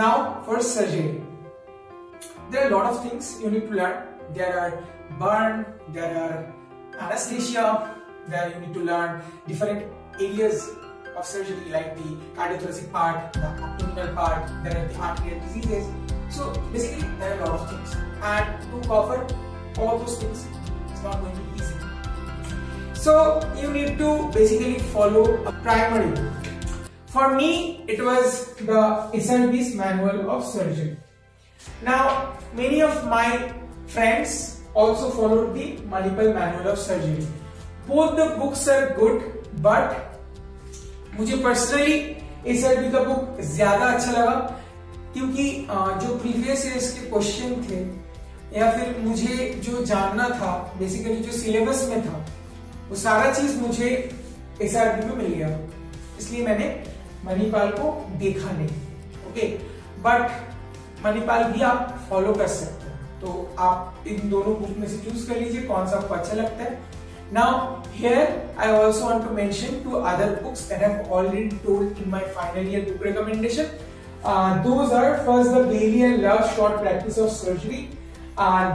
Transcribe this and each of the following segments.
Now for surgery, there are a lot of things you need to learn. There are burn, there are anesthesia, there you need to learn different areas of surgery like the cardiothoracic part, the abdominal part, there are the arterial diseases. So basically there are a lot of things, and to cover all those things is not going to be easy. So you need to basically follow a primary. For me, it was the SRB's Manual of Surgery. Now, many of my friends also followed the Multiple Manual of Surgery. Both the books are good, but मुझे personally SRB का book ज्यादा अच्छा लगा, क्योंकि जो previous years के question थे या फिर मुझे जो जानना था, बेसिकली जो सिलेबस में था, वो सारा चीज मुझे SRB में मिल गया, इसलिए मैंने मणिपाल को देखा नहीं. ओके, बट मणिपाल भी आप फॉलो कर सकते हैं, तो आप इन दोनों बुक में से चूज कर लीजिए कौन सा आपको अच्छा लगता है. Now here I also want to mention two other books that I have already told in my final year book recommendation. Those are first the Bailey and Love Short Practice of Surgery.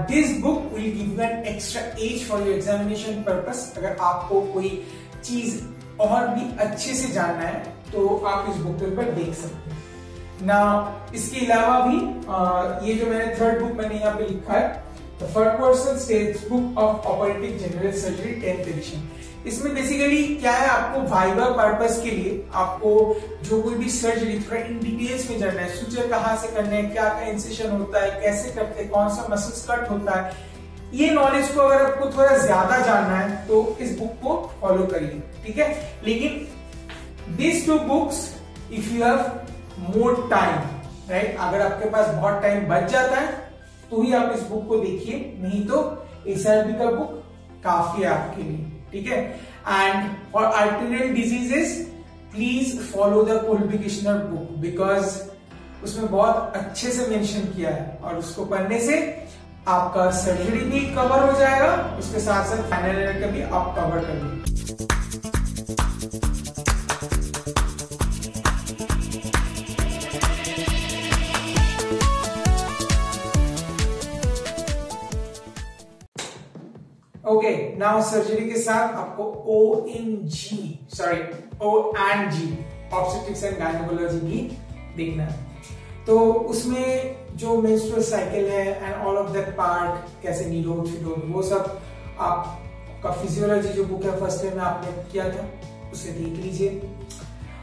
This book will give you an extra edge for your examination purpose. अगर आपको कोई चीज और भी अच्छे से जानना है तो आप इस बुक के ऊपर देख सकते हैं. ना इसके अलावा भी ये जो मैंने थर्ड बुक मैंने यहाँ पे लिखा है, The Third Person Textbook of Operative General Surgery 10th Edition. इसमें बेसिकली क्या है, आपको वाइवा पर्पस के लिए आपको जो कोई भी सर्जरी थोड़ा इन डिटेल्स में जानना है, सूचर कहाँ से करना है, क्या क्या इंसिशन होता है, कैसे करते हैं, कौन सा मसल्स कट होता है, ये नॉलेज को अगर आपको थोड़ा ज्यादा जानना है तो इस बुक को फॉलो करिए. ठीक है, लेकिन these two books if you have more time, right, अगर आपके पास बहुत टाइम बच जाता है तो ही आप इस बुक को देखिए, नहीं तो SRB का बुक काफी है आपके लिए. ठीक है, and for arterial diseases please follow the कोल्बी किश्नर बुक, बिकॉज उसमें बहुत अच्छे से मेंशन किया है, और उसको पढ़ने से आपका सर्जरी भी कवर हो जाएगा, उसके साथ साथ फाइनल ईयर का भी आप कवर कर लेंगे. ओके, नाउ सर्जरी के साथ आपको O and G obstetrics and gynaecology भी देखना है. तो उसमें जो मेंस्ट्रुअल साइकिल है and all of that part, कैसे नीडोड फिडोड, वो सब आपका फिजियोलॉजी जो बुक है फर्स्ट ईयर में आपने किया था उसे देख लीजिए.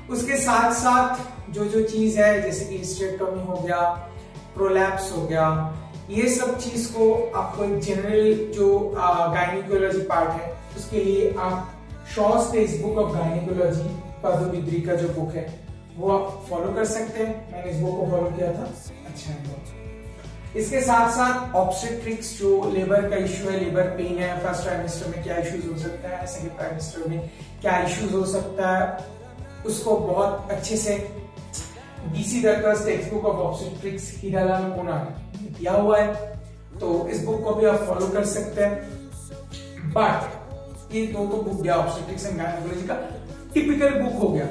उसके साथ साथ जो जो चीज है जैसे कि हिस्टेरेक्टोमी हो गया, प्रोलैप्स हो गया, ये सब चीज को आपको एक जनरल जो गायनेकोलॉजी पार्ट है उसके लिए आप शॉस टेक्स्टबुक ऑफ गायनेकोलॉजी पदोबिद्री का जो बुक है वो आप फॉलो कर सकते हैं. मैंने इस बुक को फॉलो किया था, अच्छा है. इसके साथ साथ ऑब्स्टेट्रिक्स जो लेबर का इश्यू है, लेबर पेन है, फर्स्ट ट्राइमेस्टर में क्या इश्यूज हो सकता है, सेकंड ट्राइमेस्टर में क्या इश्यूज हो सकता है, उसको बहुत अच्छे से BC दरकस textbook of obstetrics Hiralal Konar दिया हुआ है, तो इस बुक को भी आप फॉलो कर सकते हैं. बट ये दो तो बुक गया ऑब्स्टेट्रिक्स एंड गायनेकोलॉजी का टिपिकल बुक हो गया,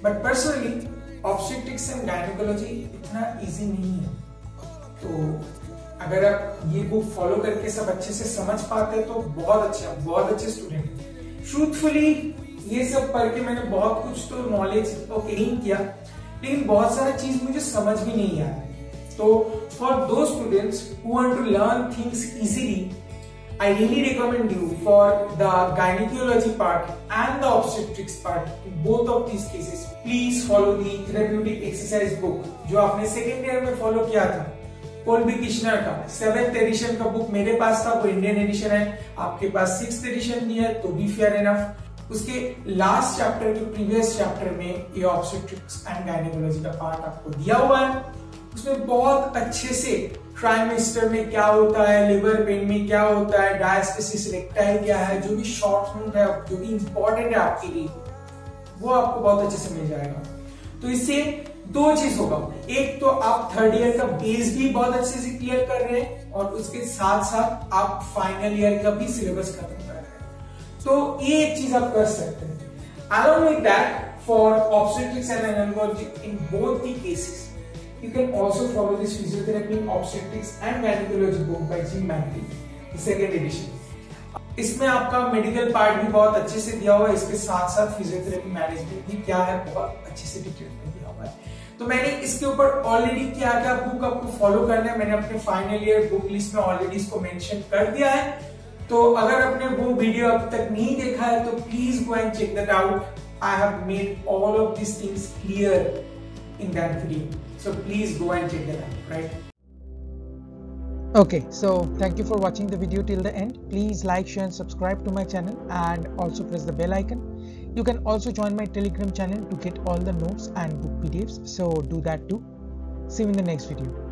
but personally obstetrics and gynaecology इतना इजी नहीं है. तो अगर आप ये बुक फॉलो करके सब अच्छे से समझ पाते हैं तो बहुत अच्छे स्टूडेंट. ट्रूथफुली ये सब पढ़ के मैंने बहुत कुछ तो नॉलेज गेन किया, लेकिन बहुत सारा चीज मुझे समझ भी नहीं आया. तो फॉर दो students who want to learn things easily, I really recommend you for the gynecology part and the obstetrics part. In both of these cases, please follow the therapeutic exercise book जो आपने second year में follow किया था, कोल्बी Kishner का 7th addition का book मेरे पास था, वो इंडियन एडिशन है. आपके पास 6th एडिशन नहीं है तो भी फेयर इनफ. उसके लास्ट चैप्टर के प्रीवियस चैप्टर में ये ऑब्स्टेट्रिक्स एंड गायनेकोलॉजी का पार्ट आपको दिया हुआ है. उसमें बहुत अच्छे से ट्राइमेस्टर में क्या होता है, लिवर पेन में क्या होता है, डायस्टेसिस रेक्टाइल क्या है, जो भी शॉर्ट नोट है, जो भी इंपॉर्टेंट है आपके लिए, वो आपको बहुत अच्छे से मिल जाएगा. तो इससे दो चीज होगा, एक तो आप थर्ड ईयर का बेस भी बहुत अच्छे से क्लियर कर रहे हैं और उसके साथ साथ आप फाइनल ईयर का भी सिलेबस खत्म कर रहे हैं. तो ये एक चीज आप कर सकते हैं. Along with that, for obstetrics and gynecology in both the cases, You can also follow this Physiotherapy in Obstetrics and Gynecology book by Jim Manley, the second edition. इसमें आपका मेडिकल पार्ट भी बहुत अच्छे से दिया हुआ है, इसके साथ साथ फिजियोथेरेपी मैनेजमेंट भी क्या है बहुत अच्छे से डिटेल में दिया हुआ है। तो मैंने इसके ऊपर ऑलरेडी क्या क्या बुक आपको फॉलो करना है मैंने अपने फाइनल ईयर बुक लिस्ट में ऑलरेडी इसको मेंशन कर दिया है। तो अगर आपने वो वीडियो अब तक नहीं देखा है तो please go and check that out. I have made all of this things clear in that video, so please go and check that out, right? Okay, so thank you for watching the video till the end. Please like, share and subscribe to my channel and also press the bell icon. You can also join my Telegram channel to get all the notes and book PDFs, so do that too. See you in the next video.